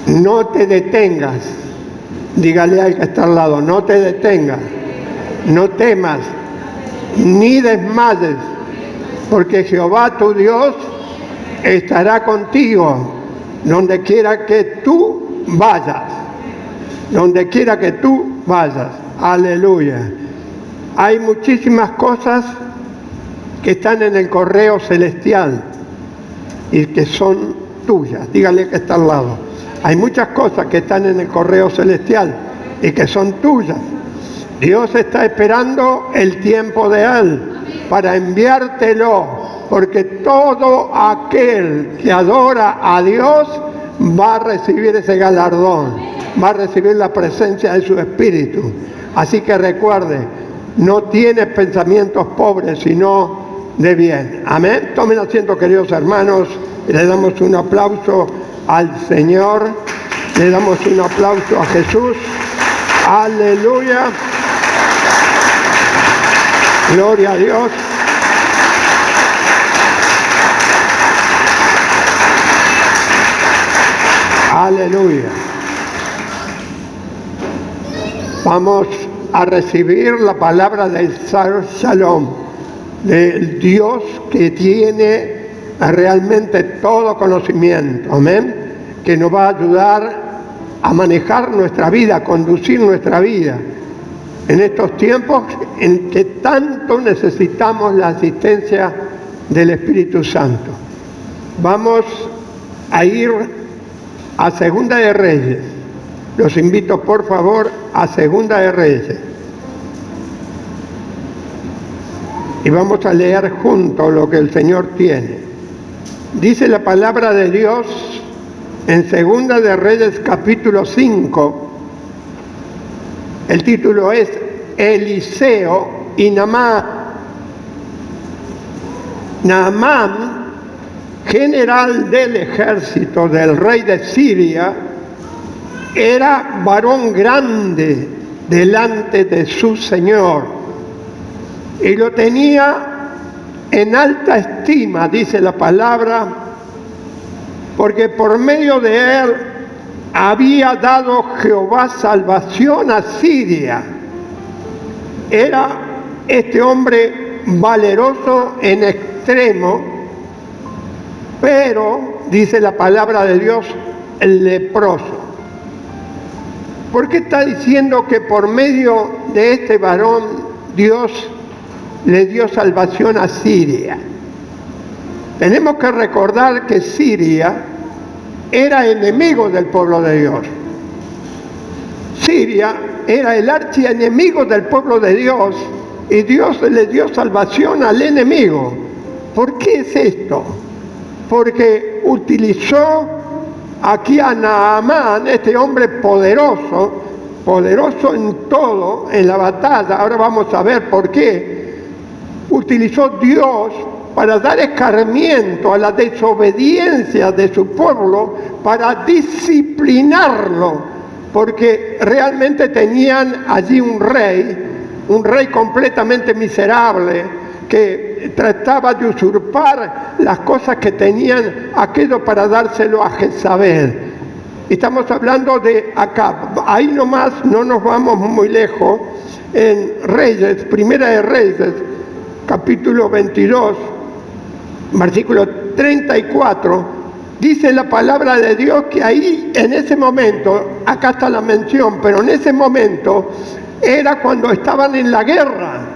No te detengas. Dígale al que está al lado, no te detengas, no temas, ni desmayes, porque Jehová tu Dios estará contigo donde quiera que tú vayas. Donde quiera que tú vayas. Aleluya. Hay muchísimas cosas que están en el correo celestial y que son tuyas. Dígale que está al lado. Hay muchas cosas que están en el correo celestial y que son tuyas. Dios está esperando el tiempo de Él para enviártelo, porque todo aquel que adora a Dios va a recibir ese galardón, va a recibir la presencia de su Espíritu. Así que recuerde, no tienes pensamientos pobres, sino de bien. Amén. Tomen asiento, queridos hermanos, y le damos un aplauso al Señor, le damos un aplauso a Jesús. Aleluya. Gloria a Dios. Aleluya. Vamos a recibir la palabra del Shalom, del Dios que tiene realmente todo conocimiento, amén, que nos va a ayudar a manejar nuestra vida, a conducir nuestra vida en estos tiempos en que tanto necesitamos la asistencia del Espíritu Santo. Vamos a ir a Segunda de Reyes. Los invito por favor a Segunda de Reyes. Y vamos a leer juntos lo que el Señor tiene. Dice la palabra de Dios en Segunda de Reyes capítulo 5. El título es Eliseo y Naamán. Naamán, general del ejército del rey de Siria, era varón grande delante de su Señor y lo tenía en alta estima, dice la palabra, porque por medio de él había dado Jehová salvación a Siria. Era este hombre valeroso en extremo, pero, dice la palabra de Dios, el leproso. ¿Por qué está diciendo que por medio de este varón Dios le dio salvación a Siria? Tenemos que recordar que Siria era enemigo del pueblo de Dios. Siria era el archienemigo del pueblo de Dios y Dios le dio salvación al enemigo. ¿Por qué es esto? Porque utilizó aquí a Naamán, este hombre poderoso en todo, en la batalla. Ahora vamos a ver por qué. Utilizó Dios para dar escarmiento a la desobediencia de su pueblo, para disciplinarlo, porque realmente tenían allí un rey completamente miserable, que trataba de usurpar las cosas que tenían aquello para dárselo a Jezabel. Estamos hablando de Acab. Ahí nomás, no nos vamos muy lejos, en Reyes, Primera de Reyes, capítulo 22, versículo 34, dice la palabra de Dios que ahí, en ese momento, acá está la mención, pero en ese momento era cuando estaban en la guerra.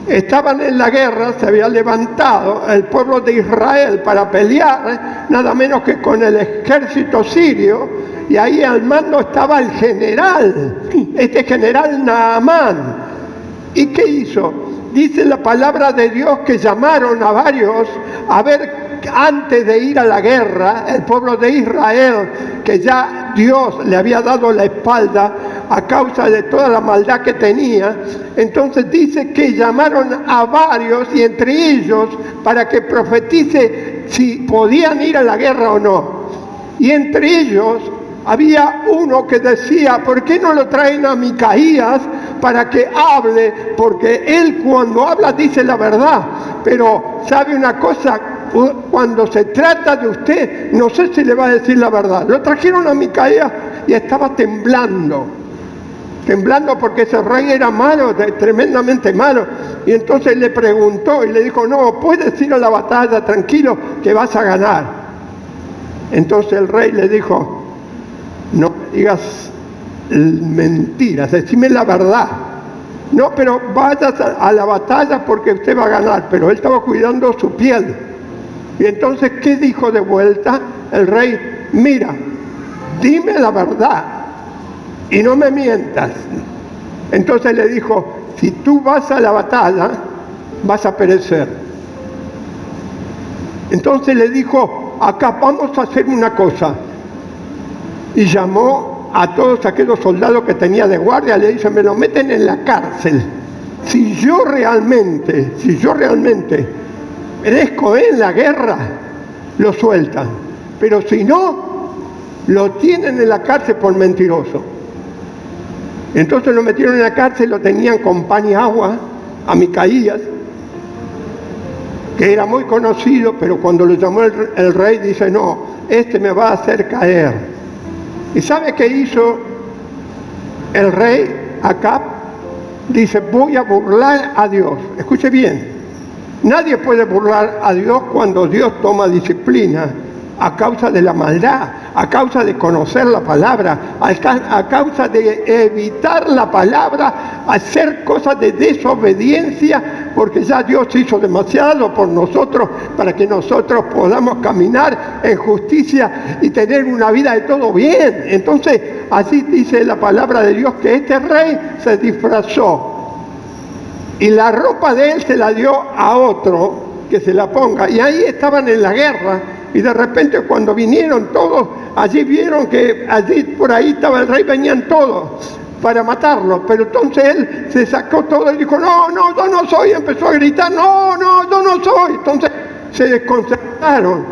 Estaban en la guerra, se había levantado el pueblo de Israel para pelear, nada menos que con el ejército sirio, y ahí al mando estaba el general, este general Naamán. ¿Y qué hizo? Dice la palabra de Dios que llamaron a varios a ver, antes de ir a la guerra, el pueblo de Israel, que ya Dios le había dado la espalda a causa de toda la maldad que tenía. Entonces dice que llamaron a varios, y entre ellos, para que profetice si podían ir a la guerra o no. Y entre ellos había uno que decía: ¿por qué no lo traen a Micaías para que hable? Porque él, cuando habla, dice la verdad. Pero ¿sabe una cosa? cuando se trata de usted, no sé si le va a decir la verdad. Lo trajeron a Micaías y estaba temblando porque ese rey era malo, tremendamente malo. Y entonces le preguntó y le dijo, no, puedes ir a la batalla, tranquilo, que vas a ganar. Entonces el rey le dijo, no digas mentiras, decime la verdad. No, pero vayas a la batalla porque usted va a ganar. Pero él estaba cuidando su piel. Y entonces, ¿qué dijo de vuelta el rey? Mira, dime la verdad y no me mientas. Entonces le dijo, si tú vas a la batalla, vas a perecer. Entonces le dijo, acá vamos a hacer una cosa. Y llamó a todos aquellos soldados que tenía de guardia, le dice, me lo meten en la cárcel. Si yo realmente perezco en la guerra, lo sueltan. Pero si no, lo tienen en la cárcel por mentiroso. Entonces lo metieron en la cárcel, lo tenían con pan y agua a Micaías, que era muy conocido, pero cuando lo llamó el rey, dice, no, este me va a hacer caer. ¿Y sabe qué hizo el rey Acab? Dice, voy a burlar a Dios. Escuche bien, nadie puede burlar a Dios cuando Dios toma disciplina a causa de la maldad, a causa de conocer la palabra, a causa de evitar la palabra, hacer cosas de desobediencia, porque ya Dios hizo demasiado por nosotros para que nosotros podamos caminar en justicia y tener una vida de todo bien. Entonces, así dice la palabra de Dios, que este rey se disfrazó y la ropa de él se la dio a otro que se la ponga, y ahí estaban en la guerra. Y de repente cuando vinieron todos, allí vieron que allí por ahí estaba el rey, venían todos para matarlo. Pero entonces él se sacó todo y dijo, no, yo no soy. Empezó a gritar, no, yo no soy. Entonces se desconcertaron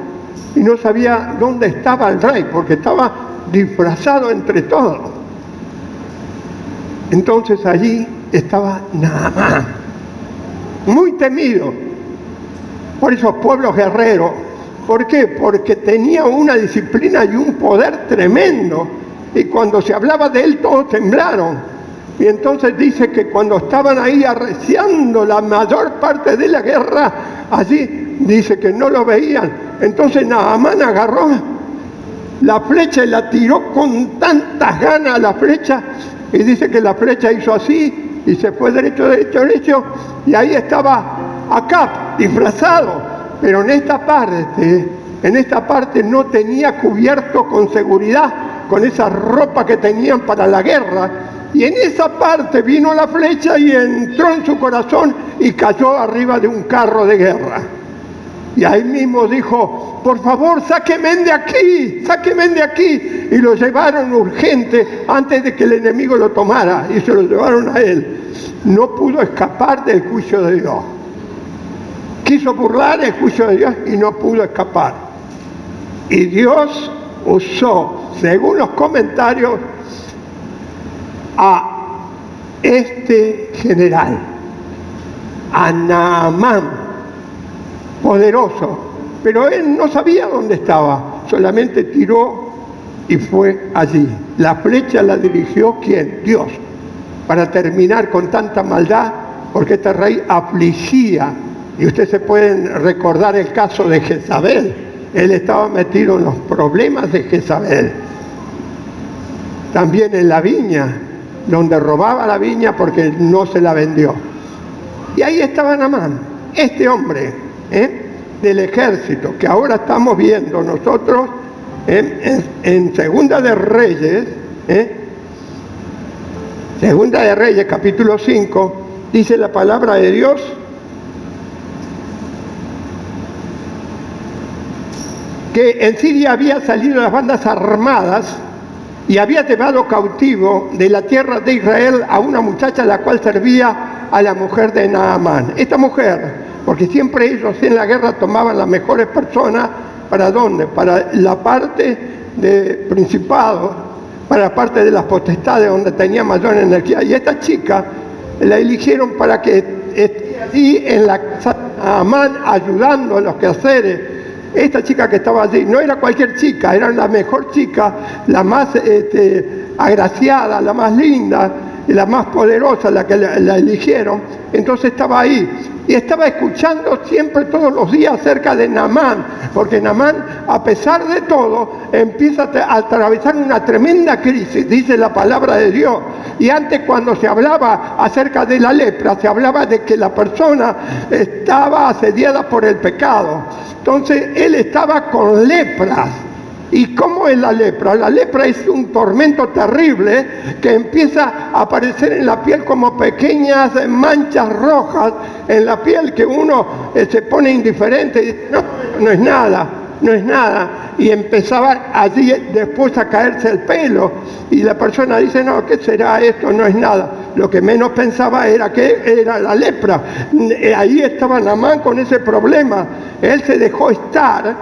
y no sabía dónde estaba el rey, porque estaba disfrazado entre todos. Entonces allí estaba Naamán, muy temido por esos pueblos guerreros. ¿Por qué? Porque tenía una disciplina y un poder tremendo. Y cuando se hablaba de él, todos temblaron. Y entonces dice que cuando estaban ahí arreciando la mayor parte de la guerra, allí dice que no lo veían. Entonces Naamán agarró la flecha y la tiró con tantas ganas a la flecha. Y dice que la flecha hizo así y se fue derecho. Y ahí estaba Acab, disfrazado. Pero en esta parte no tenía cubierto con seguridad, con esa ropa que tenían para la guerra. Y en esa parte vino la flecha y entró en su corazón y cayó arriba de un carro de guerra. Y ahí mismo dijo, por favor, sáquenme de aquí. Y lo llevaron urgente antes de que el enemigo lo tomara. Y se lo llevaron a él. No pudo escapar del juicio de Dios. Quiso burlar el juicio de Dios y no pudo escapar. Y Dios usó, según los comentarios, a este general, a Naamán, poderoso. Pero él no sabía dónde estaba, solamente tiró y fue allí. La flecha la dirigió, ¿quién? Dios, para terminar con tanta maldad, porque este rey afligía. Y ustedes se pueden recordar el caso de Jezabel. Él estaba metido en los problemas de Jezabel. También en la viña, donde robaba la viña porque no se la vendió. Y ahí estaba Naamán, este hombre del ejército, que ahora estamos viendo nosotros en Segunda de Reyes, Segunda de Reyes, capítulo 5, dice la palabra de Dios, que en Siria había salido las bandas armadas y había llevado cautivo de la tierra de Israel a una muchacha la cual servía a la mujer de Naamán. Esta mujer, porque siempre ellos en la guerra tomaban las mejores personas, ¿para dónde? Para la parte de principados, para la parte de las potestades donde tenía mayor energía. Y esta chica la eligieron para que esté allí en la casa de Naamán ayudando a los quehaceres esta chica que estaba allí no era cualquier chica, era la mejor chica, la más agraciada, la más linda, la más poderosa, la que la eligieron. Entonces estaba ahí y estaba escuchando siempre todos los días acerca de Naamán, porque Naamán, a pesar de todo, empieza a atravesar una tremenda crisis, dice la palabra de Dios. Y antes, cuando se hablaba acerca de la lepra, se hablaba de que la persona estaba asediada por el pecado. Entonces él estaba con lepras. ¿Y cómo es la lepra? La lepra es un tormento terrible que empieza a aparecer en la piel como pequeñas manchas rojas en la piel, que uno se pone indiferente y dice, no es nada, no es nada. Y empezaba allí después a caerse el pelo. Y la persona dice, no, ¿qué será esto? No es nada. Lo que menos pensaba era que era la lepra. Ahí estaba Naamán con ese problema. Él se dejó estar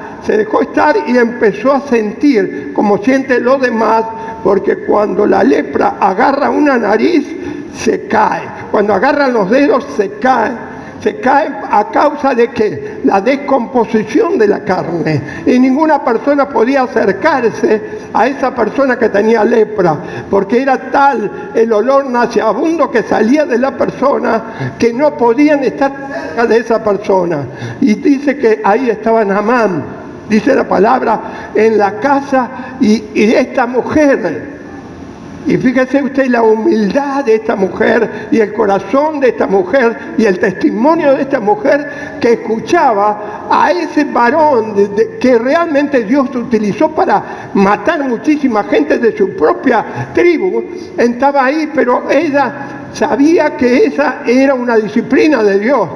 y empezó a sentir como sienten los demás, porque cuando la lepra agarra una nariz, se cae. Cuando agarran los dedos, se cae. Se cae a causa de ¿qué? La descomposición de la carne. Y ninguna persona podía acercarse a esa persona que tenía lepra, porque era tal el olor nauseabundo que salía de la persona que no podían estar cerca de esa persona. Y dice que ahí estaba Naamán, dice la palabra, en la casa y esta mujer. Y fíjese usted la humildad de esta mujer y el corazón de esta mujer y el testimonio de esta mujer que escuchaba a ese varón que realmente Dios utilizó para matar muchísima gente de su propia tribu. Estaba ahí, pero ella sabía que esa era una disciplina de Dios.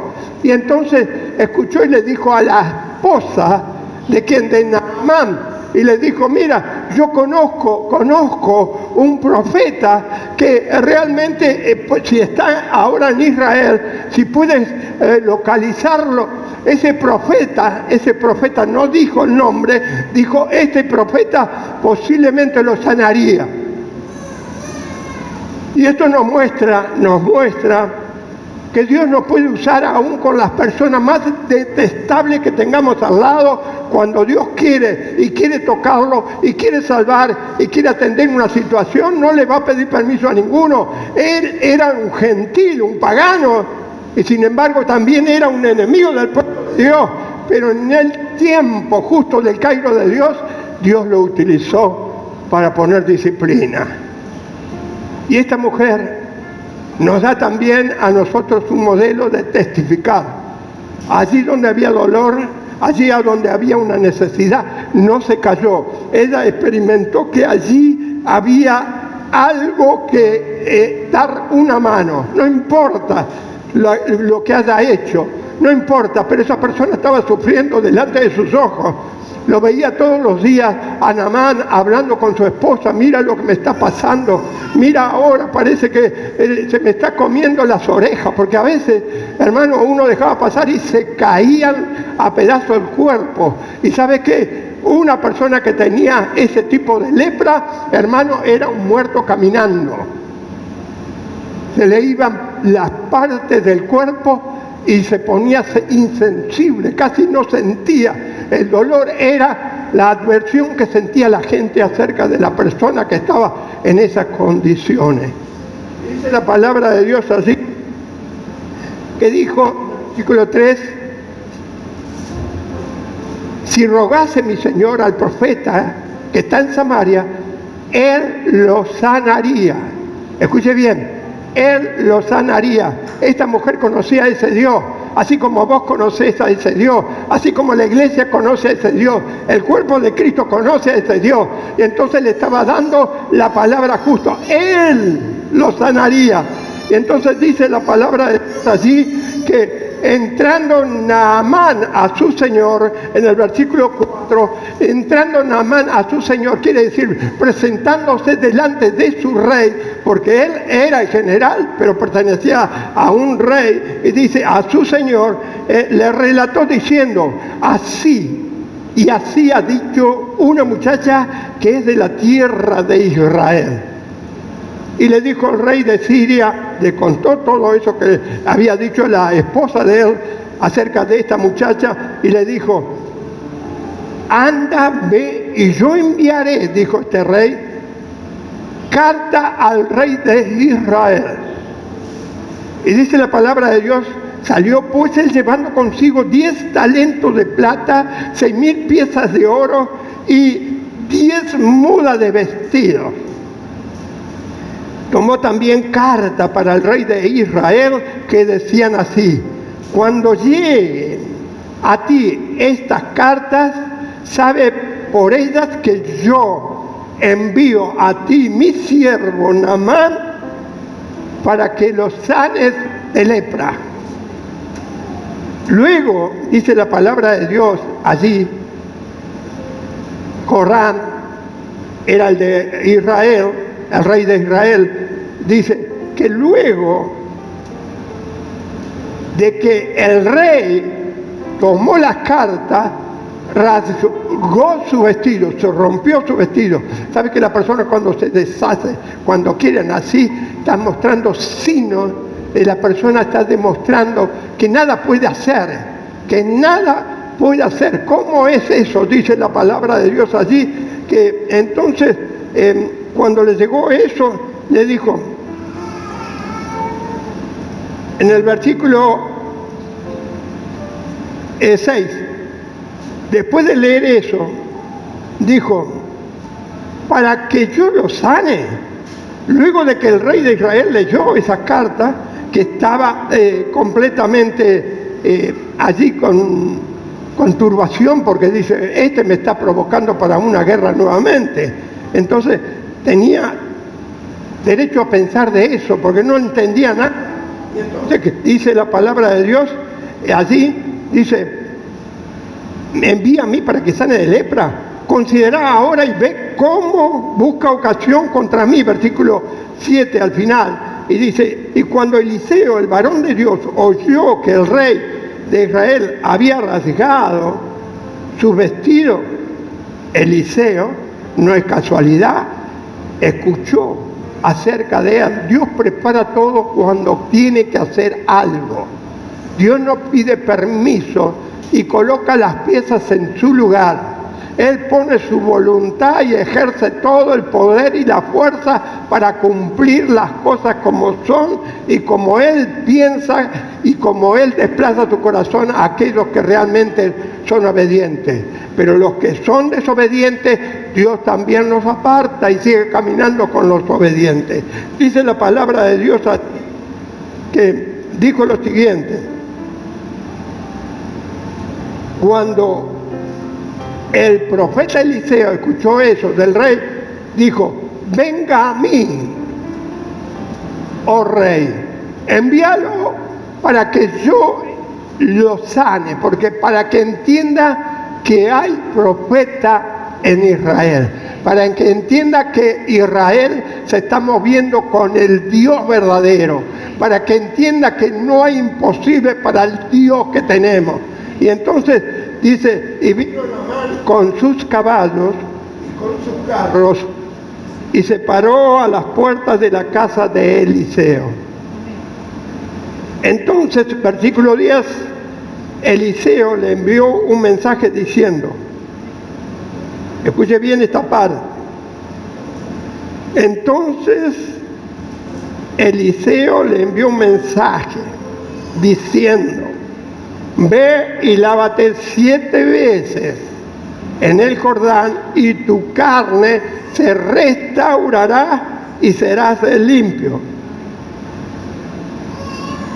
Y entonces escuchó y le dijo a la esposa de Naamán, y le dijo, mira, yo conozco un profeta que realmente, pues, si está ahora en Israel, si puedes localizarlo, ese profeta no dijo el nombre, dijo, este profeta posiblemente lo sanaría. Y esto nos muestra que Dios nos puede usar aún con las personas más detestables que tengamos al lado. Cuando Dios quiere y quiere tocarlo y quiere salvar y quiere atender una situación, no le va a pedir permiso a ninguno. Él era un gentil, un pagano, y sin embargo también era un enemigo del pueblo de Dios. Pero en el tiempo justo del Cairo de Dios, Dios lo utilizó para poner disciplina. Y esta mujer nos da también a nosotros un modelo de testificar. Allí donde había dolor, allí donde había una necesidad, no se cayó. Ella experimentó que allí había algo que dar una mano. No importa lo que haya hecho, no importa, pero esa persona estaba sufriendo delante de sus ojos. Lo veía todos los días a Naamán hablando con su esposa, mira lo que me está pasando, mira ahora parece que se me está comiendo las orejas, porque a veces, hermano, uno dejaba pasar y se caían a pedazos el cuerpo. ¿Y sabe qué? Una persona que tenía ese tipo de lepra, hermano, era un muerto caminando. Se le iban las partes del cuerpo y se ponía insensible, casi no sentía. El dolor era la adversión que sentía la gente acerca de la persona que estaba en esas condiciones. Dice la palabra de Dios así, que dijo, versículo 3, si rogase mi Señor al profeta que está en Samaria, Él lo sanaría. Escuche bien, Él lo sanaría. Esta mujer conocía a ese Dios, así como vos conocés a ese Dios, así como la iglesia conoce a ese Dios, el cuerpo de Cristo conoce a ese Dios. Y entonces le estaba dando la palabra justo, Él lo sanaría. Y entonces dice la palabra de Dios allí que entrando Naamán a su señor, en el versículo 4, entrando Naamán a su señor, quiere decir presentándose delante de su rey, porque él era el general, pero pertenecía a un rey, y dice a su señor, le relató diciendo, así y así ha dicho una muchacha que es de la tierra de Israel. Y le dijo el rey de Siria, le contó todo eso que había dicho la esposa de él acerca de esta muchacha, y le dijo, anda, ve, y yo enviaré, dijo este rey, carta al rey de Israel. Y dice la palabra de Dios, salió pues él llevando consigo 10 talentos de plata, 6.000 piezas de oro y 10 mudas de vestidos. Tomó también carta para el rey de Israel que decían así: cuando lleguen a ti estas cartas, sabe por ellas que yo envío a ti mi siervo Naamán para que los sanes de lepra. Luego, dice la palabra de Dios allí, Corán era el de Israel, el rey de Israel, dice que luego de que el rey tomó las cartas, rasgó su vestido, se rompió su vestido. ¿Sabe que la persona cuando se deshace, cuando quieren así, está mostrando signos de la persona, está demostrando que nada puede hacer, que nada puede hacer? ¿Cómo es eso? Dice la palabra de Dios allí, que entonces cuando le llegó eso, le dijo, en el versículo 6, después de leer eso, dijo, para que yo lo sane. Luego de que el rey de Israel leyó esa carta, que estaba completamente allí con turbación, porque dice, este me está provocando para una guerra nuevamente. Entonces tenía derecho a pensar de eso, porque no entendía nada. Y entonces dice la palabra de Dios, allí dice, me envía a mí para que sane de lepra. Considera ahora y ve cómo busca ocasión contra mí, versículo 7 al final. Y dice, y cuando Eliseo, el varón de Dios, oyó que el rey de Israel había rasgado sus vestidos, Eliseo, no es casualidad, escuchó acerca de él. Dios prepara todo cuando tiene que hacer algo. Dios no pide permiso y coloca las piezas en su lugar. Él pone su voluntad y ejerce todo el poder y la fuerza para cumplir las cosas como son y como Él piensa y como Él desplaza tu corazón a aquellos que realmente son obedientes. Pero los que son desobedientes, Dios también los aparta y sigue caminando con los obedientes. Dice la palabra de Dios que dijo lo siguiente: cuando el profeta Eliseo escuchó eso del rey, dijo, venga a mí, oh rey, envíalo para que yo lo sane, porque para que entienda que hay profeta en Israel, para que entienda que Israel se está moviendo con el Dios verdadero, para que entienda que no hay imposible para el Dios que tenemos. Y entonces dice, y vino Naamán con sus caballos y con sus carros y se paró a las puertas de la casa de Eliseo. Entonces, versículo 10, Eliseo le envió un mensaje diciendo, escuche bien esta parte, entonces Eliseo le envió un mensaje diciendo, ve y lávate 7 veces en el Jordán y tu carne se restaurará y serás limpio.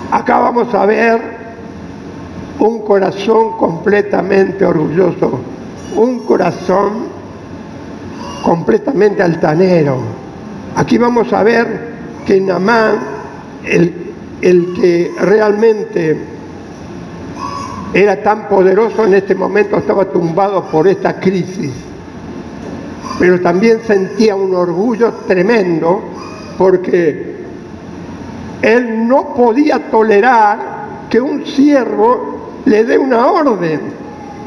Acá vamos a ver un corazón completamente orgulloso, un corazón completamente altanero. Aquí vamos a ver que Naamán, el que realmente era tan poderoso en este momento, estaba tumbado por esta crisis, pero también sentía un orgullo tremendo porque él no podía tolerar que un siervo le dé una orden,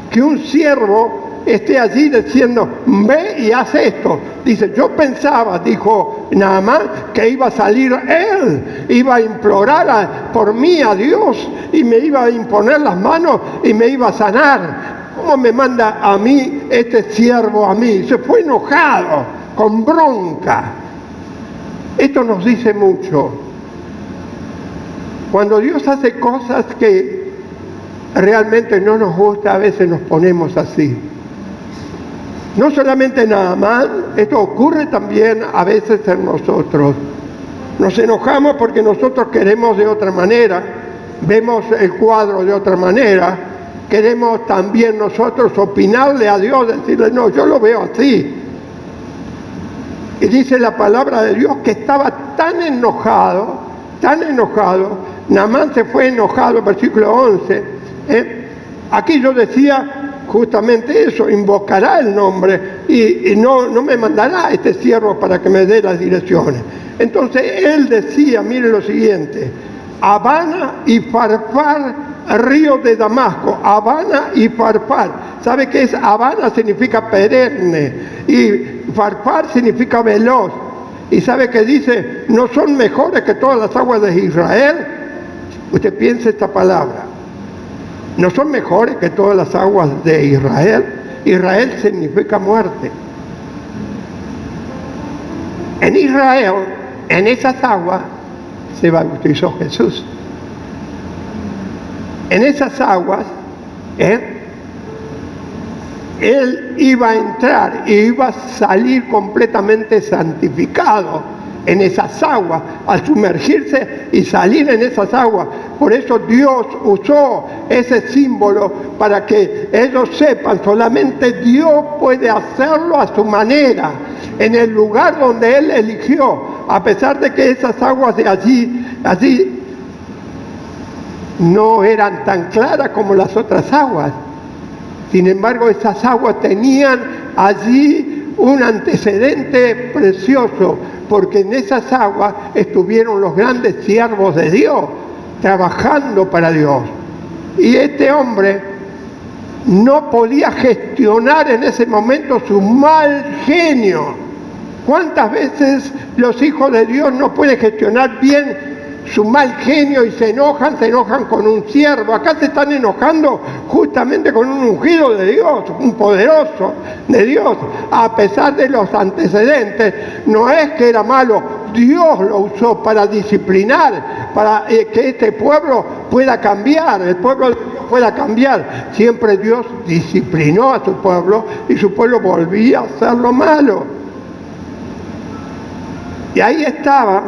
que un siervo esté allí diciendo, ve y haz esto. Dice, yo pensaba, dijo Naamán, que iba a salir él, iba a implorar por mí a Dios y me iba a imponer las manos y me iba a sanar. ¿Cómo me manda a mí este siervo a mí? Se fue enojado, con bronca. Esto nos dice mucho. Cuando Dios hace cosas que realmente no nos gusta, a veces nos ponemos así. No solamente nada más, esto ocurre también a veces en nosotros. Nos enojamos porque nosotros queremos de otra manera, vemos el cuadro de otra manera, queremos también nosotros opinarle a Dios, decirle, no, yo lo veo así. Y dice la palabra de Dios que estaba tan enojado, Naamán se fue enojado, versículo 11. Aquí yo decía justamente eso, invocará el nombre y no me mandará este siervo para que me dé las direcciones. Entonces él decía, mire lo siguiente, Abana y Farfar, río de Damasco, Abana y Farfar. ¿Sabe qué es? Abana significa perenne y Farfar significa veloz. ¿Y sabe qué dice? ¿No son mejores que todas las aguas de Israel? Usted piense esta palabra. ¿No son mejores que todas las aguas de Israel? Israel significa muerte. En Israel, en esas aguas, se bautizó Jesús. En esas aguas, Él iba a entrar y iba a salir completamente santificado en esas aguas, al sumergirse y salir en esas aguas. Por eso Dios usó ese símbolo para que ellos sepan, solamente Dios puede hacerlo a su manera, en el lugar donde Él eligió, a pesar de que esas aguas de allí no eran tan claras como las otras aguas. Sin embargo, esas aguas tenían allí un antecedente precioso, porque en esas aguas estuvieron los grandes siervos de Dios, trabajando para Dios. Y este hombre no podía gestionar en ese momento su mal genio. ¿Cuántas veces los hijos de Dios no pueden gestionar bien su mal genio y se enojan con un siervo? Acá se están enojando justamente con un ungido de Dios, un poderoso de Dios. A pesar de los antecedentes, no es que era malo, Dios lo usó para disciplinar, para que este pueblo pueda cambiar, el pueblo de Dios pueda cambiar. Siempre Dios disciplinó a su pueblo y su pueblo volvía a hacer lo malo. Y ahí estaba.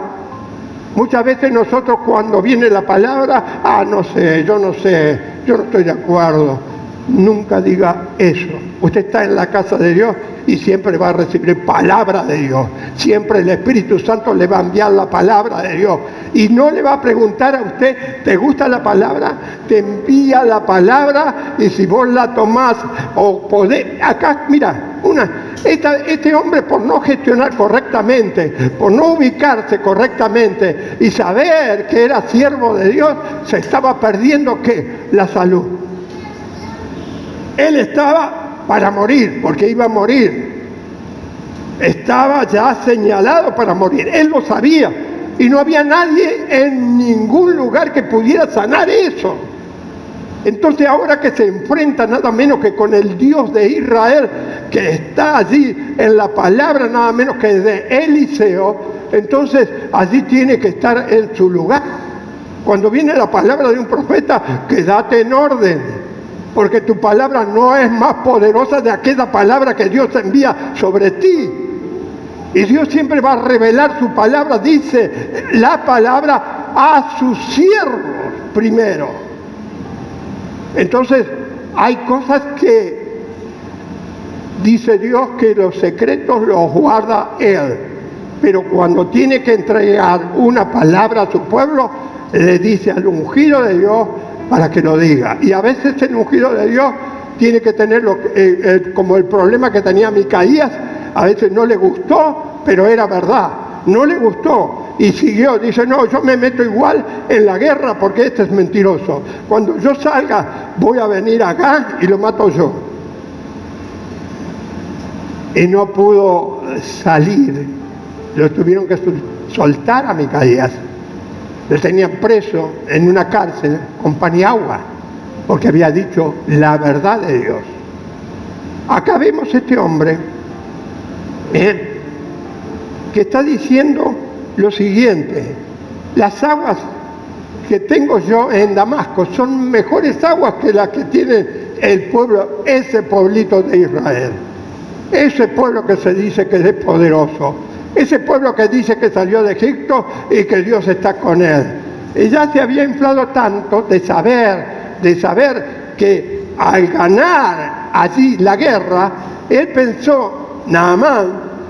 Muchas veces nosotros cuando viene la palabra, no sé, yo no estoy de acuerdo. Nunca diga eso. Usted está en la casa de Dios y siempre va a recibir palabra de Dios. Siempre el Espíritu Santo le va a enviar la palabra de Dios. Y no le va a preguntar a usted, ¿te gusta la palabra? Te envía la palabra y si vos la tomás o podés... Acá, mira, este hombre por no gestionar correctamente, por no ubicarse correctamente y saber que era siervo de Dios, se estaba perdiendo, ¿qué? La salud. Él estaba para morir, porque iba a morir. Estaba ya señalado para morir. Él lo sabía. Y no había nadie en ningún lugar que pudiera sanar eso. Entonces ahora que se enfrenta nada menos que con el Dios de Israel, que está allí en la palabra nada menos que de Eliseo, entonces allí tiene que estar en su lugar. Cuando viene la palabra de un profeta, quédate en orden, porque tu palabra no es más poderosa de aquella palabra que Dios envía sobre ti. Y Dios siempre va a revelar su palabra, dice la palabra, a sus siervos primero. Entonces, hay cosas que dice Dios que los secretos los guarda Él. Pero cuando tiene que entregar una palabra a su pueblo, le dice al ungido de Dios para que lo diga. Y a veces el ungido de Dios tiene que tener como el problema que tenía Micaías. A veces no le gustó, pero era verdad. No le gustó. Y siguió, dice, no, yo me meto igual en la guerra porque este es mentiroso. Cuando yo salga, voy a venir acá y lo mato yo. Y no pudo salir. Lo tuvieron que soltar a Micaías. Lo tenían preso en una cárcel con pan y agua, porque había dicho la verdad de Dios. Acá vemos este hombre que está diciendo lo siguiente: las aguas que tengo yo en Damasco son mejores aguas que las que tiene el pueblo, ese pueblito de Israel, ese pueblo que se dice que es poderoso, ese pueblo que dice que salió de Egipto y que Dios está con él. Y ya se había inflado tanto de saber que al ganar allí la guerra, él pensó, Naamán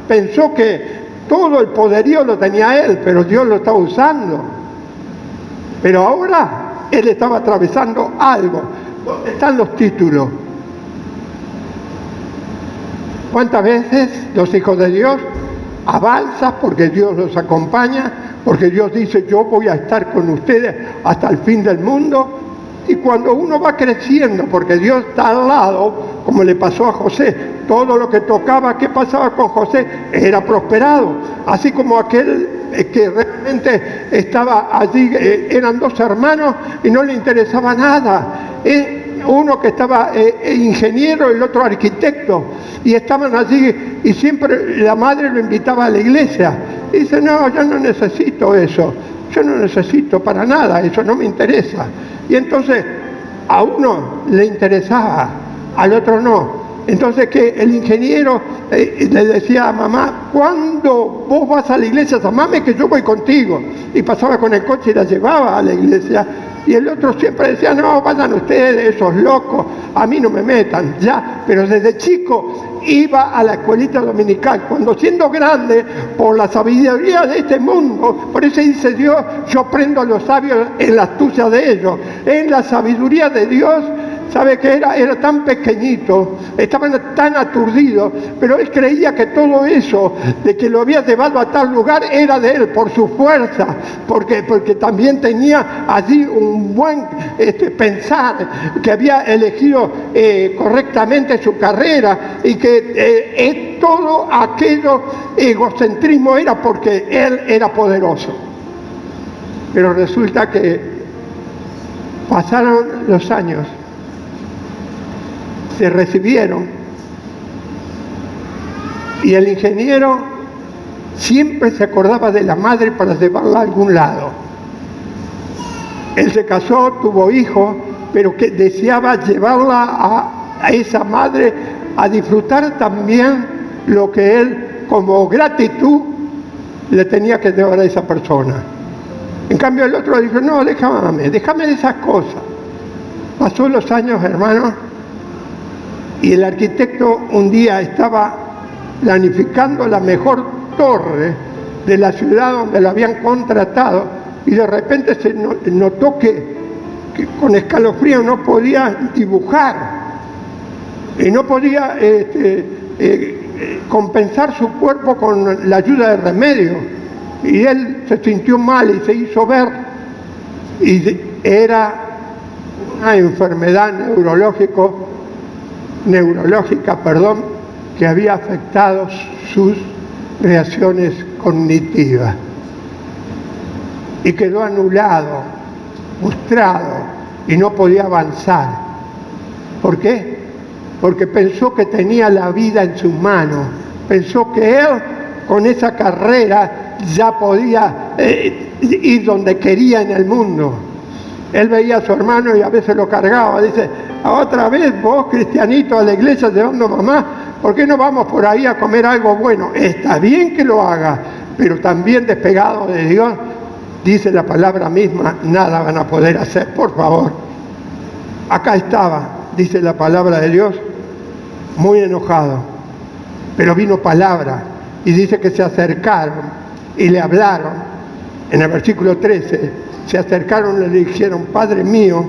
pensó que todo el poderío lo tenía él, pero Dios lo estaba usando. Pero ahora él estaba atravesando algo. ¿Dónde están los títulos? ¿Cuántas veces los hijos de Dios avanzan porque Dios los acompaña, porque Dios dice, yo voy a estar con ustedes hasta el fin del mundo? Y cuando uno va creciendo, porque Dios está al lado, como le pasó a José, todo lo que tocaba, ¿qué pasaba con José? Era prosperado. Así como aquel que realmente estaba allí, eran dos hermanos y no le interesaba nada. Uno que estaba ingeniero y el otro arquitecto, y estaban allí y siempre la madre lo invitaba a la iglesia. Y dice, no, yo no necesito eso, yo no necesito para nada, eso no me interesa. Y entonces a uno le interesaba, al otro no. Entonces que el ingeniero le decía a mamá, ¿cuándo vos vas a la iglesia? Llamame que yo voy contigo. Y pasaba con el coche y la llevaba a la iglesia. Y el otro siempre decía, no, vayan ustedes, esos locos, a mí no me metan, ya. Pero desde chico iba a la escuelita dominical, cuando siendo grande, por la sabiduría de este mundo, por eso dice Dios, yo prendo a los sabios en la astucia de ellos, en la sabiduría de Dios. ¿Sabe qué era? Era tan pequeñito, estaban tan aturdidos, pero él creía que todo eso, de que lo había llevado a tal lugar, era de él, por su fuerza, porque también tenía allí un buen pensar, que había elegido correctamente su carrera, y que todo aquello egocentrismo era porque él era poderoso. Pero resulta que pasaron los años, se recibieron, y el ingeniero siempre se acordaba de la madre para llevarla a algún lado. Él se casó, tuvo hijos, pero que deseaba llevarla a esa madre a disfrutar también lo que él, como gratitud, le tenía que llevar a esa persona. En cambio el otro dijo, no, déjame de esas cosas. Pasó los años, hermanos, y el arquitecto un día estaba planificando la mejor torre de la ciudad donde lo habían contratado, y de repente se notó que con escalofrío no podía dibujar y no podía compensar su cuerpo con la ayuda de remedio, y él se sintió mal y se hizo ver, y era una enfermedad neurológica, que había afectado sus reacciones cognitivas, y quedó anulado, frustrado, y no podía avanzar. ¿Por qué? Porque pensó que tenía la vida en sus manos, pensó que él con esa carrera ya podía ir donde quería en el mundo. Él veía a su hermano y a veces lo cargaba, dice, otra vez vos, cristianito, a la iglesia llevando a mamá, ¿por qué no vamos por ahí a comer algo bueno? Está bien que lo haga, pero también despegado de Dios, dice la palabra misma, nada van a poder hacer, por favor. Acá estaba, dice la palabra de Dios, muy enojado, pero vino palabra, y dice que se acercaron y le hablaron. En el versículo 13, se acercaron y le dijeron, Padre mío,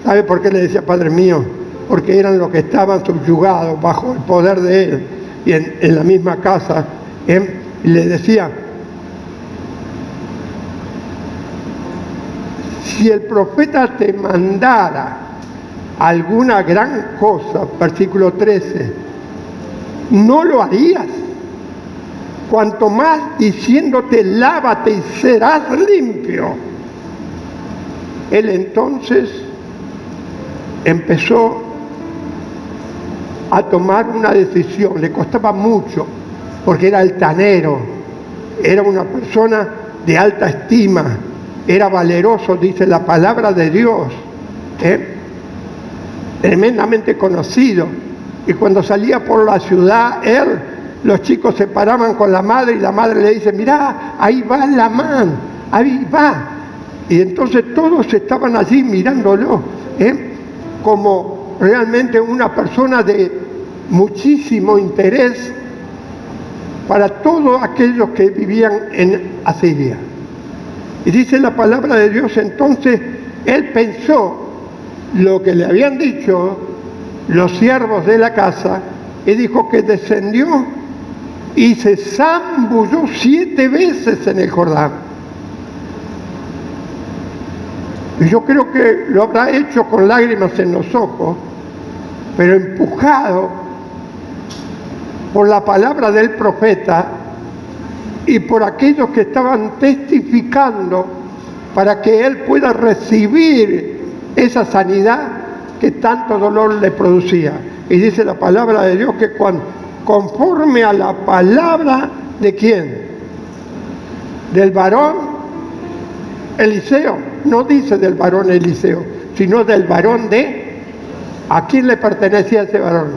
¿sabe por qué le decía Padre mío? Porque eran los que estaban subyugados bajo el poder de él, y en la misma casa, y le decía, si el profeta te mandara alguna gran cosa, versículo 13, ¿no lo harías? Cuanto más diciéndote, lávate y serás limpio. Él entonces empezó a tomar una decisión. Le costaba mucho, porque era altanero, era una persona de alta estima, era valeroso, dice la palabra de Dios, tremendamente conocido. Y cuando salía por la ciudad, los chicos se paraban con la madre y la madre le dice: mirá, ahí va Lamán, ahí va. Y entonces todos estaban allí mirándolo, como realmente una persona de muchísimo interés para todos aquellos que vivían en Asiria. Y dice la palabra de Dios, entonces él pensó lo que le habían dicho los siervos de la casa, y dijo que descendió y se zambulló 7 veces en el Jordán. Y yo creo que lo habrá hecho con lágrimas en los ojos, pero empujado por la palabra del profeta y por aquellos que estaban testificando para que él pueda recibir esa sanidad que tanto dolor le producía. Y dice la palabra de Dios que conforme a la palabra de ¿quién? Del varón Eliseo. No dice del varón Eliseo, sino del varón de... ¿A quién le pertenecía ese varón?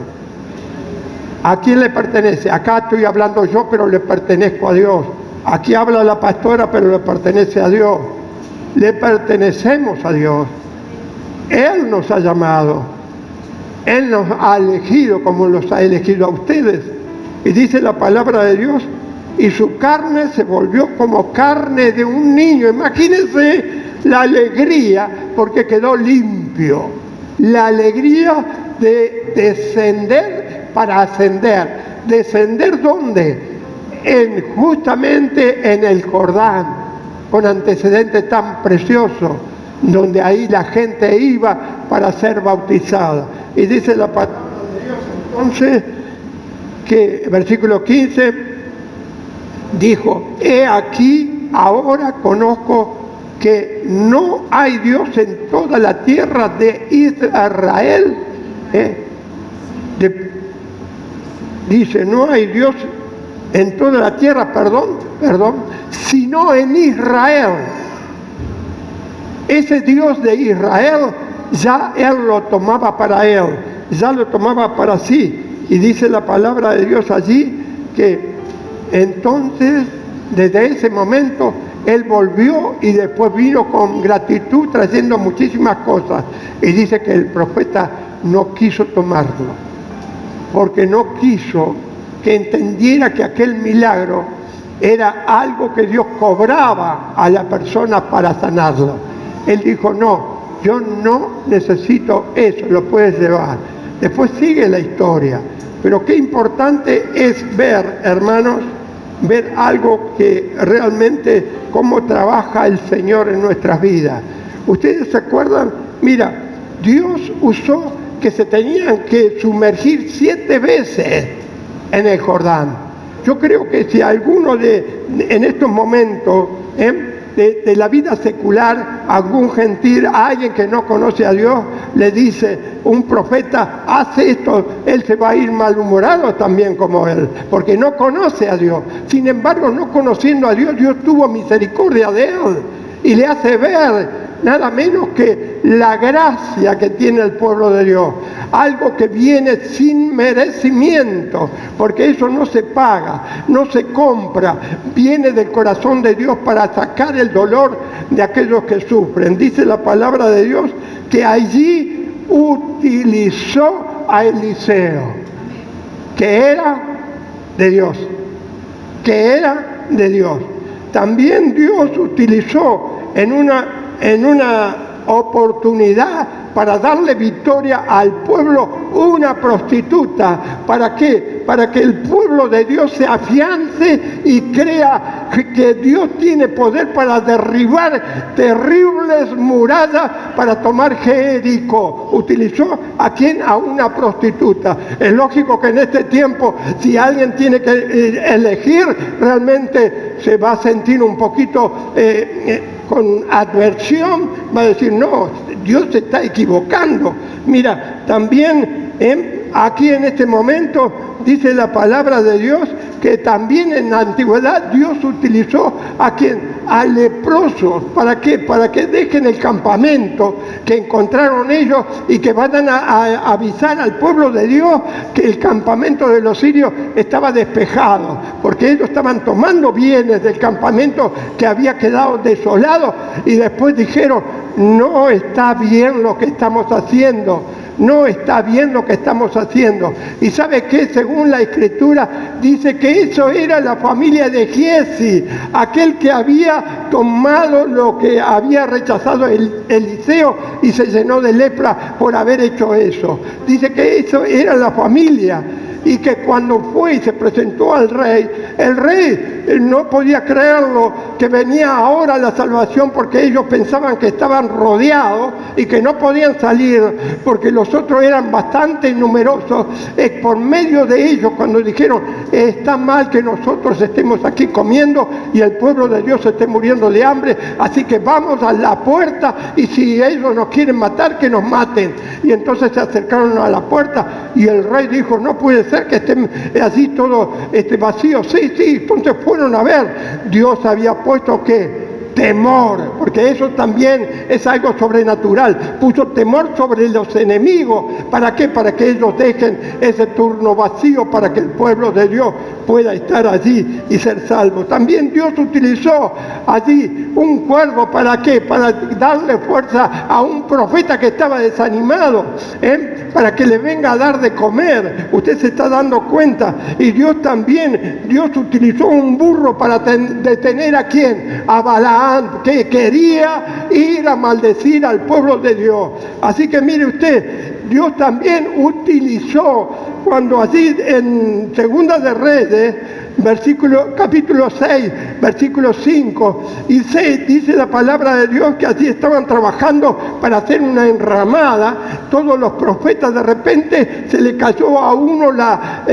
¿A quién le pertenece? Acá estoy hablando yo, pero le pertenezco a Dios. Aquí habla la pastora, pero le pertenece a Dios. Le pertenecemos a Dios. Él nos ha llamado, Él nos ha elegido como los ha elegido a ustedes. Y dice la palabra de Dios, y su carne se volvió como carne de un niño. Imagínense la alegría, porque quedó limpio. La alegría de descender para ascender. ¿Descender dónde? Justamente en el Jordán, con antecedentes tan preciosos, donde ahí la gente iba para ser bautizada. Y dice la palabra de Dios entonces que, versículo 15, dijo: he aquí, ahora conozco que no hay Dios en toda la tierra de Israel. Dice, no hay Dios en toda la tierra, sino en Israel. Ese Dios de Israel ya él lo tomaba para él, ya lo tomaba para sí. Y dice la palabra de Dios allí que entonces, desde ese momento, él volvió y después vino con gratitud trayendo muchísimas cosas. Y dice que el profeta no quiso tomarlo, porque no quiso que entendiera que aquel milagro era algo que Dios cobraba a la persona para sanarla. Él dijo: no, yo no necesito eso, lo puedes llevar. Después sigue la historia, pero qué importante es ver, hermanos, ver algo que realmente cómo trabaja el Señor en nuestras vidas. ¿Ustedes se acuerdan? Mira, Dios usó que se tenían que sumergir 7 veces en el Jordán. Yo creo que si alguno en estos momentos de la vida secular, algún gentil, alguien que no conoce a Dios, le dice, un profeta, hace esto, él se va a ir malhumorado también como él, porque no conoce a Dios. Sin embargo, no conociendo a Dios, Dios tuvo misericordia de él y le hace ver nada menos que la gracia que tiene el pueblo de Dios, algo que viene sin merecimiento, porque eso no se paga, no se compra, viene del corazón de Dios para sacar el dolor de aquellos que sufren. Dice la palabra de Dios que allí utilizó a Eliseo, que era de Dios, También Dios utilizó en una oportunidad para darle victoria al pueblo una prostituta. ¿Para qué? Para que el pueblo de Dios se afiance y crea que Dios tiene poder para derribar terribles murallas para tomar Jericó. ¿Utilizó a quién? A una prostituta. Es lógico que en este tiempo, si alguien tiene que elegir, realmente se va a sentir un poquito con adversión, va a decir, no, Dios se está equivocando. Mira, también aquí en este momento dice la palabra de Dios que también en la antigüedad Dios utilizó a quien, a leprosos. ¿Para qué? Para que dejen el campamento que encontraron ellos y que vayan a avisar al pueblo de Dios que el campamento de los sirios estaba despejado, porque ellos estaban tomando bienes del campamento que había quedado desolado, y después dijeron: no está bien lo que estamos haciendo. No está bien lo que estamos haciendo. ¿Y sabe qué? Según la Escritura dice que eso era la familia de Giezi, aquel que había tomado lo que había rechazado Eliseo y se llenó de lepra por haber hecho eso. Dice que eso era la familia. Y que cuando fue y se presentó al rey, el rey no podía creerlo, que venía ahora la salvación, porque ellos pensaban que estaban rodeados y que no podían salir, porque los otros eran bastante numerosos. Por medio de ellos, cuando dijeron: está mal que nosotros estemos aquí comiendo y el pueblo de Dios esté muriendo de hambre, así que vamos a la puerta, y si ellos nos quieren matar, que nos maten. Y entonces se acercaron a la puerta, y el rey dijo: no puede ser que esté así todo vacío. Sí, entonces fueron a ver. Dios había puesto ¿qué? Temor, porque eso también es algo sobrenatural. Puso temor sobre los enemigos. ¿Para qué? Para que ellos dejen ese turno vacío, para que el pueblo de Dios pueda estar allí y ser salvo. También Dios utilizó allí un cuervo. ¿Para qué? Para darle fuerza a un profeta que estaba desanimado, para que le venga a dar de comer. Usted se está dando cuenta. Y Dios utilizó un burro para detener ¿a quién? A Balaam, que quería ir a maldecir al pueblo de Dios. Así que mire usted, Dios también utilizó, cuando allí en Segunda de Reyes, capítulo 6, versículo 5 y 6, dice la palabra de Dios que allí estaban trabajando para hacer una enramada. Todos los profetas, de repente se le cayó a uno la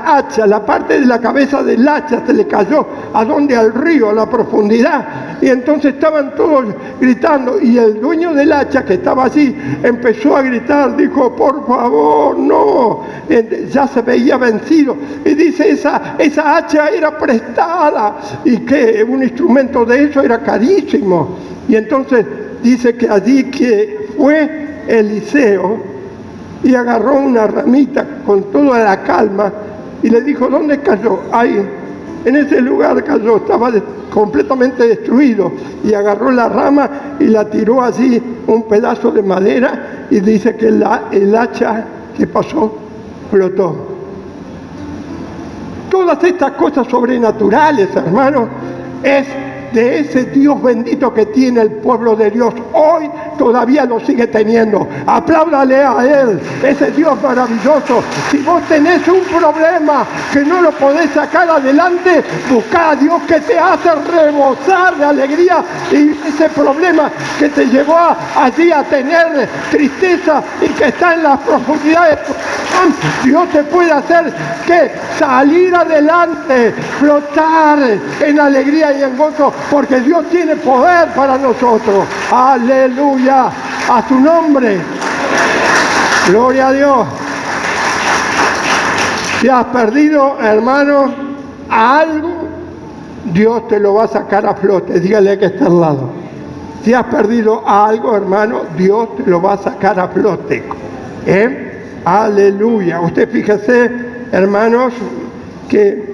hacha, la parte de la cabeza del hacha se le cayó. ¿A dónde? Al río, a la profundidad. Y entonces estaban todos gritando, y el dueño del hacha, que estaba allí, empezó a gritar, dijo: por favor, no. Ya se veía vencido, y dice: esa hacha era prestada, y que un instrumento de eso era carísimo. Y entonces dice que allí que fue Eliseo y agarró una ramita con toda la calma y le dijo: ¿dónde cayó? Ahí, en ese lugar cayó, estaba completamente destruido, y agarró la rama y la tiró allí, un pedazo de madera, y dice que el hacha que pasó flotó. Todas estas cosas sobrenaturales, hermanos, es de ese Dios bendito que tiene el pueblo de Dios. Hoy todavía lo sigue teniendo. Apláudale a Él, ese Dios maravilloso. Si vos tenés un problema que no lo podés sacar adelante, buscá a Dios, que te hace rebosar de alegría. Y ese problema que te llevó allí a tener tristeza y que está en las profundidades, Dios te puede hacer que salir adelante, flotar en alegría y en gozo, porque Dios tiene poder para nosotros. Aleluya, a su nombre. Gloria a Dios. Si has perdido, hermano, algo, Dios te lo va a sacar a flote. Dígale que está al lado. Si has perdido algo, hermano, Dios te lo va a sacar a flote. Aleluya. Usted fíjese, hermanos, que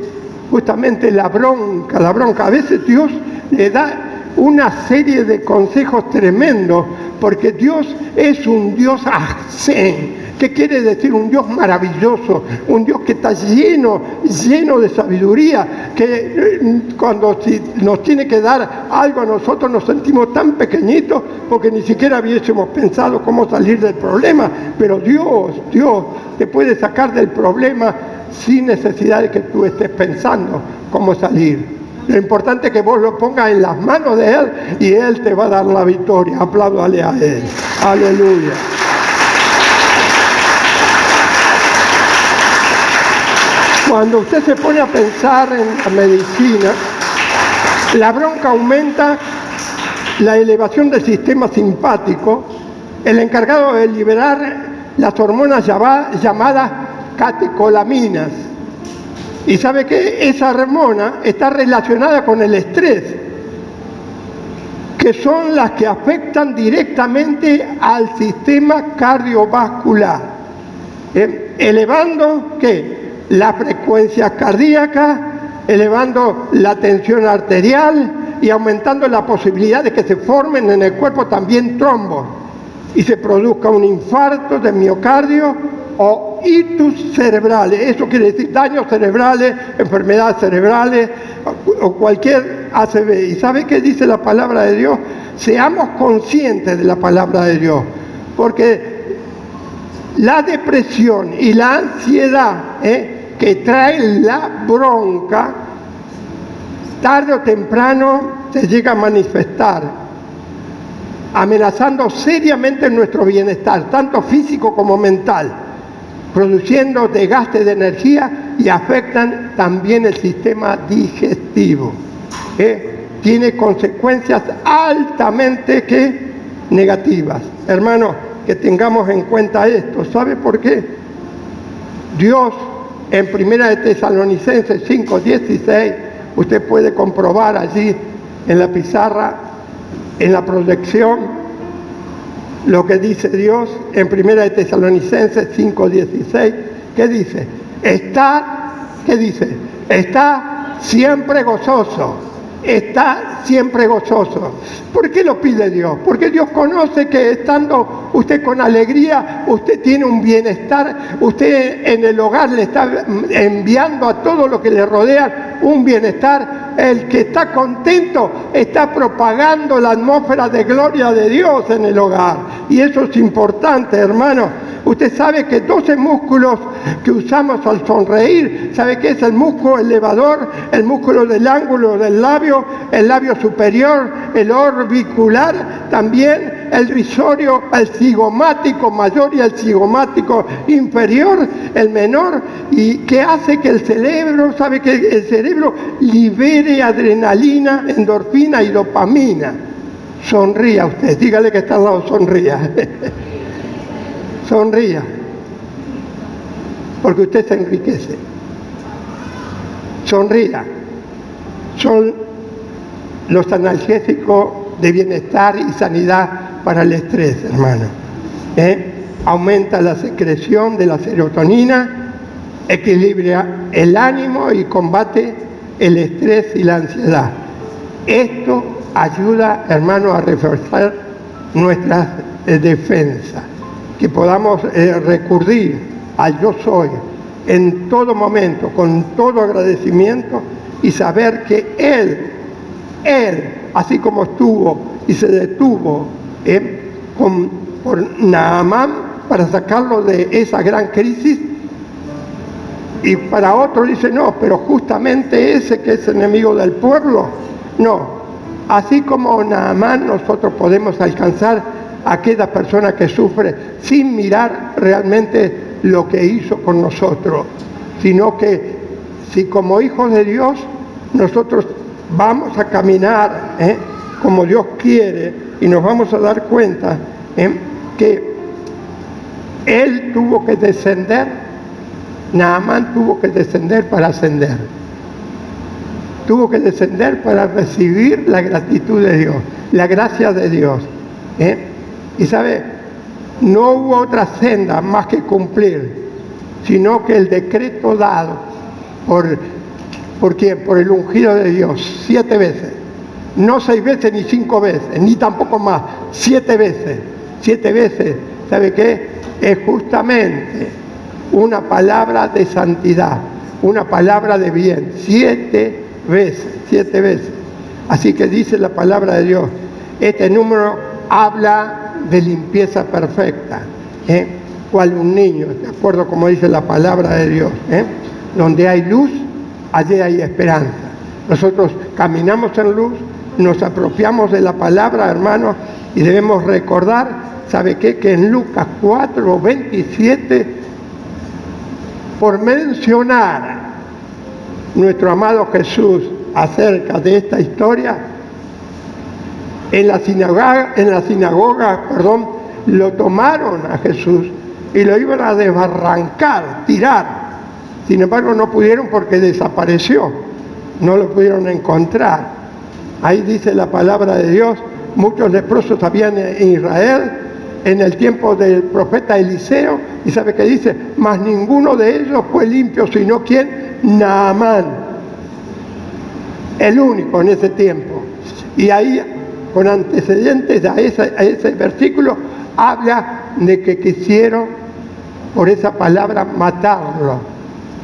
justamente la bronca, a veces Dios le da una serie de consejos tremendos, porque Dios es un Dios Hashem. ¿Qué quiere decir? Un Dios maravilloso, un Dios que está lleno de sabiduría, que cuando nos tiene que dar algo a nosotros nos sentimos tan pequeñitos porque ni siquiera hubiésemos pensado cómo salir del problema, pero Dios te puede sacar del problema sin necesidad de que tú estés pensando cómo salir. Lo importante es que vos lo pongas en las manos de Él y Él te va a dar la victoria. Apláudale a Él. Aleluya. Cuando usted se pone a pensar en la medicina, la bronca aumenta, la elevación del sistema simpático, el encargado de liberar las hormonas llamadas catecolaminas. Y sabe que esa hormona está relacionada con el estrés, que son las que afectan directamente al sistema cardiovascular, elevando ¿qué? La frecuencia cardíaca, elevando la tensión arterial y aumentando la posibilidad de que se formen en el cuerpo también trombos y se produzca un infarto de miocardio o ictus cerebrales. Eso quiere decir daños cerebrales, enfermedades cerebrales o cualquier ACV. ¿Y sabe qué dice la palabra de Dios? Seamos conscientes de la palabra de Dios, porque la depresión y la ansiedad que trae la bronca, tarde o temprano se llega a manifestar, amenazando seriamente nuestro bienestar, tanto físico como mental, produciendo desgaste de energía y afectan también el sistema digestivo. Tiene consecuencias altamente negativas. Hermanos, que tengamos en cuenta esto. ¿Sabe por qué? Dios, en 1 Tesalonicenses 5:16, usted puede comprobar allí en la pizarra, en la proyección, lo que dice Dios en 1 Tesalonicenses 5:16. ¿Qué dice? ¿Qué dice? Está siempre gozoso. Está siempre gozoso. ¿Por qué lo pide Dios? Porque Dios conoce que estando usted con alegría, usted tiene un bienestar, usted en el hogar le está enviando a todo lo que le rodea un bienestar. El que está contento está propagando la atmósfera de gloria de Dios en el hogar. Y eso es importante, hermano. Usted sabe que 12 músculos que usamos al sonreír, ¿sabe qué es el músculo elevador? El músculo del ángulo del labio, el labio superior, el orbicular, también el risorio, el cigomático mayor y el cigomático inferior, el menor, y que hace que el cerebro, ¿sabe que el cerebro libere adrenalina, endorfina y dopamina? Sonría usted, dígale que está al lado, sonría. Sonría, porque usted se enriquece. Sonría. Son los analgésicos de bienestar y sanidad para el estrés, hermano. Aumenta la secreción de la serotonina, equilibra el ánimo y combate el estrés y la ansiedad. Esto ayuda, hermano, a reforzar nuestras defensas. Que podamos recurrir al yo soy en todo momento, con todo agradecimiento y saber que Él, así como estuvo y se detuvo por Naamán para sacarlo de esa gran crisis, y para otro dice, no, pero justamente ese que es enemigo del pueblo, no. Así como Naamán nosotros podemos alcanzar a aquella persona que sufre sin mirar realmente lo que hizo con nosotros, sino que si como hijos de Dios nosotros vamos a caminar como Dios quiere y nos vamos a dar cuenta que Él tuvo que descender, Naamán tuvo que descender para ascender, tuvo que descender para recibir la gratitud de Dios, la gracia de Dios. Y sabe, no hubo otra senda más que cumplir, sino que el decreto dado ¿por quién? Por el ungido de Dios, 7 veces. No 6 veces ni 5 veces, ni tampoco más, 7 veces. 7 veces, ¿sabe qué? Es justamente una palabra de santidad, una palabra de bien. 7 veces, 7 veces. Así que dice la palabra de Dios, este número habla de limpieza perfecta, cual un niño, de acuerdo como dice la palabra de Dios. Donde hay luz, allí hay esperanza. Nosotros caminamos en luz, nos apropiamos de la palabra, hermanos, y debemos recordar, ¿sabe qué? Que en Lucas 4:27, por mencionar nuestro amado Jesús acerca de esta historia, en la sinagoga, lo tomaron a Jesús y lo iban a desbarrancar, tirar. Sin embargo, no pudieron porque desapareció, no lo pudieron encontrar. Ahí dice la palabra de Dios, muchos leprosos habían en Israel en el tiempo del profeta Eliseo, y ¿sabe qué dice? Mas ninguno de ellos fue limpio, sino ¿quién? Naamán, el único en ese tiempo. Y ahí, con antecedentes a ese versículo, habla de que quisieron, por esa palabra, matarlo,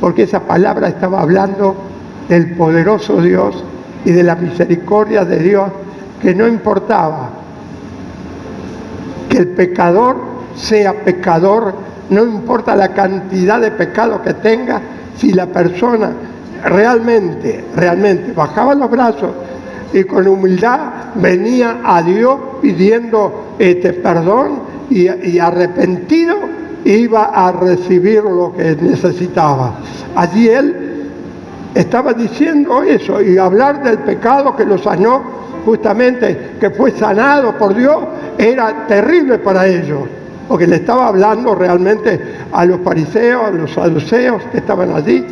porque esa palabra estaba hablando del poderoso Dios y de la misericordia de Dios, que no importaba que el pecador sea pecador, no importa la cantidad de pecado que tenga, si la persona realmente bajaba los brazos y con humildad venía a Dios pidiendo perdón y arrepentido, iba a recibir lo que necesitaba. Allí él estaba diciendo eso, y hablar del pecado que lo sanó, justamente que fue sanado por Dios, era terrible para ellos, porque le estaba hablando realmente a los fariseos, a los saduceos que estaban allí.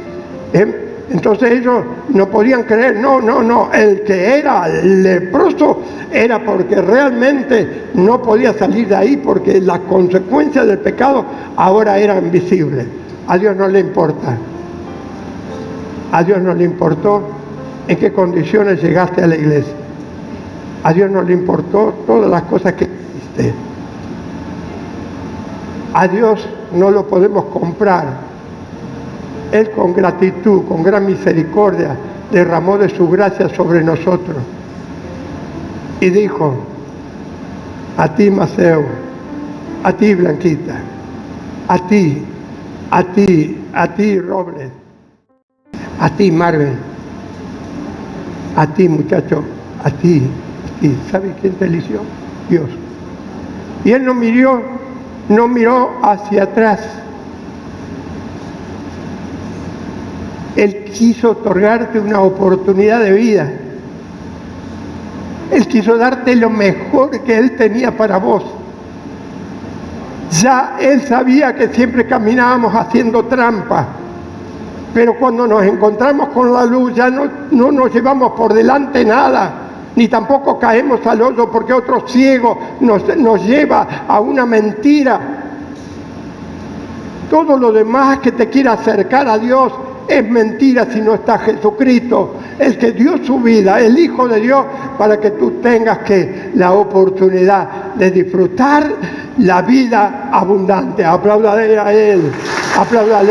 Entonces ellos no podían creer, no, el que era leproso era porque realmente no podía salir de ahí, porque las consecuencias del pecado ahora eran visibles. A Dios no le importa. A Dios no le importó en qué condiciones llegaste a la iglesia. A Dios no le importó todas las cosas que hiciste. A Dios no lo podemos comprar. Él con gratitud, con gran misericordia, derramó de su gracia sobre nosotros. Y dijo, a ti Maceo, a ti Blanquita, a ti Robles, a ti Marvel, a ti muchacho, a ti. ¿Sabes quién te eligió? Dios. Y Él no miró hacia atrás. Él quiso otorgarte una oportunidad de vida. Él quiso darte lo mejor que Él tenía para vos. Ya Él sabía que siempre caminábamos haciendo trampa, pero cuando nos encontramos con la luz ya no nos llevamos por delante nada, ni tampoco caemos al hoyo porque otro ciego nos lleva a una mentira. Todo lo demás que te quiera acercar a Dios es mentira si no está Jesucristo, el que dio su vida, el Hijo de Dios, para que tú tengas la oportunidad de disfrutar la vida abundante. Apláudale a Él,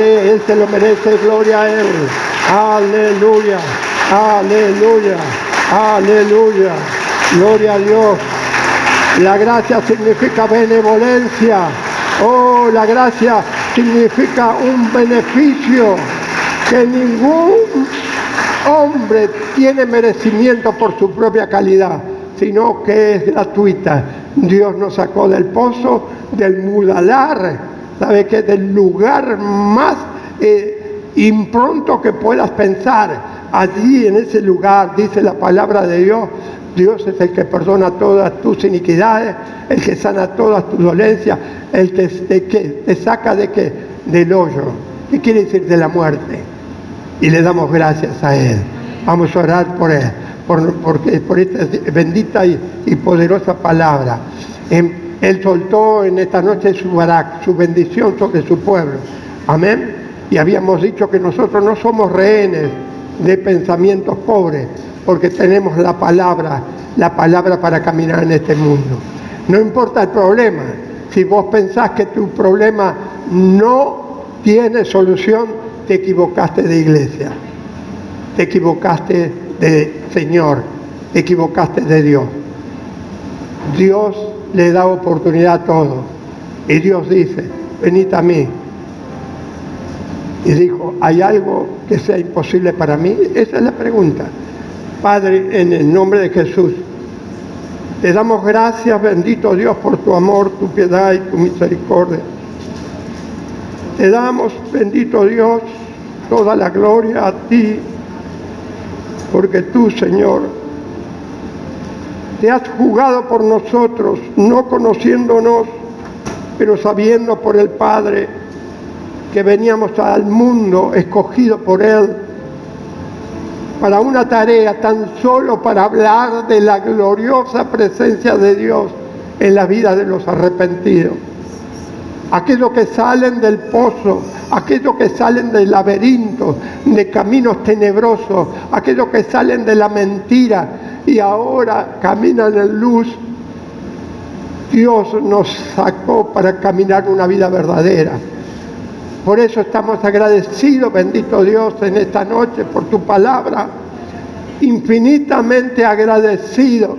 Él se lo merece, gloria a Él. Aleluya, aleluya, aleluya, gloria a Dios. La gracia significa benevolencia. Oh, la gracia significa un beneficio que ningún hombre tiene merecimiento por su propia calidad, sino que es gratuita. Dios nos sacó del pozo, del muladar, ¿sabe qué? Del lugar más impronto que puedas pensar. Allí en ese lugar, dice la palabra de Dios, Dios es el que perdona todas tus iniquidades, el que sana todas tus dolencias, el que te saca de qué? Del hoyo. ¿Qué quiere decir? De la muerte. Y le damos gracias a Él. Vamos a orar por Él, por esta bendita y poderosa palabra. Él soltó en esta noche su barak, su bendición sobre su pueblo. Amén. Y habíamos dicho que nosotros no somos rehenes de pensamientos pobres, porque tenemos la palabra para caminar en este mundo. No importa el problema. Si vos pensás que tu problema no tiene solución, te equivocaste de iglesia, te equivocaste de Señor, te equivocaste de Dios. Dios le da oportunidad a todos. Y Dios dice, venid a mí. Y dijo, ¿hay algo que sea imposible para mí? Esa es la pregunta. Padre, en el nombre de Jesús, te damos gracias, bendito Dios, por tu amor, tu piedad y tu misericordia. Te damos, bendito Dios, toda la gloria a ti, porque tú, Señor, te has jugado por nosotros, no conociéndonos, pero sabiendo por el Padre que veníamos al mundo escogido por Él para una tarea tan solo para hablar de la gloriosa presencia de Dios en la vida de los arrepentidos. Aquellos que salen del pozo, aquellos que salen del laberinto, de caminos tenebrosos, aquellos que salen de la mentira y ahora caminan en luz. Dios nos sacó para caminar una vida verdadera. Por eso estamos agradecidos, bendito Dios, en esta noche por tu palabra, infinitamente agradecidos.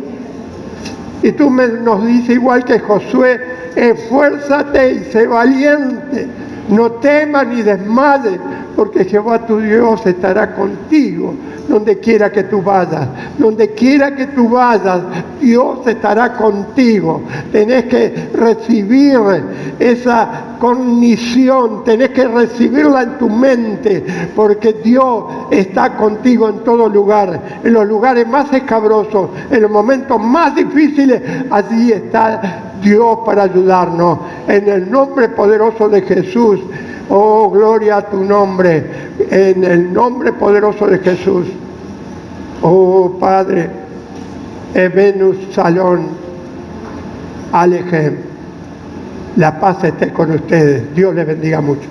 Y tú nos dices igual que Josué, esfuérzate y sé valiente, no temas ni desmayes, porque Jehová tu Dios estará contigo donde quiera que tú vayas. Donde quiera que tú vayas, Dios estará contigo. Tenés que recibir esa cognición, tenés que recibirla en tu mente, porque Dios está contigo en todo lugar, en los lugares más escabrosos, en los momentos más difíciles, allí está Dios para ayudarnos. En el nombre poderoso de Jesús. Oh, gloria a tu nombre, en el nombre poderoso de Jesús. Oh, Padre, Ebenus Salón, Alejem, la paz esté con ustedes. Dios les bendiga mucho.